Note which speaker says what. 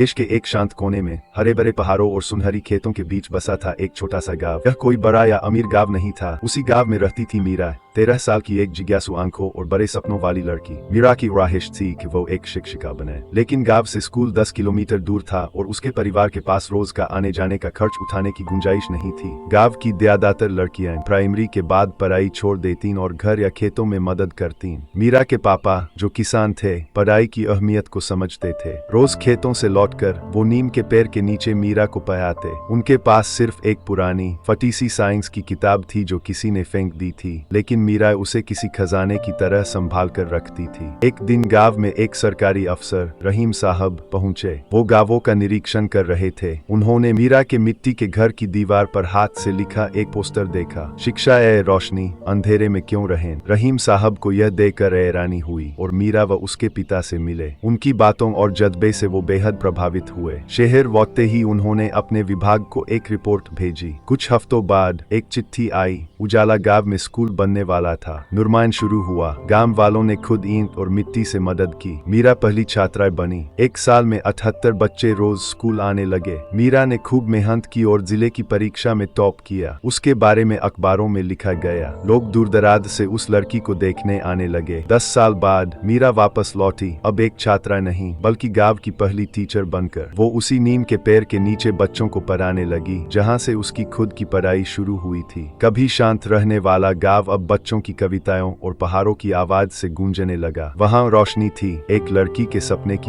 Speaker 1: देश के एक शांत कोने में हरे भरे पहाड़ों और सुनहरी खेतों के बीच बसा था एक छोटा सा गांव। यह कोई बड़ा या अमीर गांव नहीं था। उसी गांव में रहती थी मीरा, 13 साल की एक जिज्ञासु आंखों और बड़े सपनों वाली लड़की। मीरा की ख्वाहिश थी कि वो एक शिक्षिका बने, लेकिन गांव से स्कूल 10 किलोमीटर दूर था और उसके परिवार के पास रोज का आने जाने का खर्च उठाने की गुंजाइश नहीं थी। गांव की ज्यादातर लड़कियां प्राइमरी के बाद पढ़ाई छोड़ देती और घर या खेतों में मदद करती। मीरा के पापा, जो किसान थे, पढ़ाई की अहमियत को समझते थे। रोज खेतों से लौटकर वो नीम के पेड़ के नीचे मीरा को पढ़ाते। उनके पास सिर्फ एक पुरानी फटी सी साइंस की किताब थी जो किसी ने फेंक दी थी, लेकिन मीरा उसे किसी खजाने की तरह संभाल कर रखती थी। एक दिन गांव में एक सरकारी अफसर रहीम साहब पहुंचे। वो गांवों का निरीक्षण कर रहे थे। उन्होंने मीरा के मिट्टी के घर की दीवार पर हाथ से लिखा एक पोस्टर देखा, शिक्षा ए रोशनी, अंधेरे में क्यों रहें। रहीम साहब को यह देखकर हैरानी हुई और मीरा व उसके पिता से मिले। उनकी बातों और जज्बे से वो बेहद प्रभावित हुए। शहर लौटते ही उन्होंने अपने विभाग को एक रिपोर्ट भेजी। कुछ हफ्तों बाद एक चिट्ठी आई। उजाला गांव में स्कूल बनने वाला था। निर्माण शुरू हुआ। गांव वालों ने खुद ईंट और मिट्टी से मदद की। मीरा पहली छात्रा बनी। एक साल में 78 बच्चे रोज स्कूल आने लगे। मीरा ने खूब मेहनत की और जिले की परीक्षा में टॉप किया। उसके बारे में अखबारों में लिखा गया। लोग दूर दराज से उस लड़की को देखने आने लगे। 10 साल बाद मीरा वापस लौटी, अब एक छात्रा नहीं बल्कि गांव की पहली टीचर बनकर। वो उसी नीम के पेड़ के नीचे बच्चों को पढ़ाने लगी, जहां से उसकी खुद की पढ़ाई शुरू हुई थी। कभी शांत रहने वाला गांव अब बच्चों की कविताओं और पहाड़ों की आवाज से गूंजने लगा। वहां रोशनी थी, एक लड़की के सपने की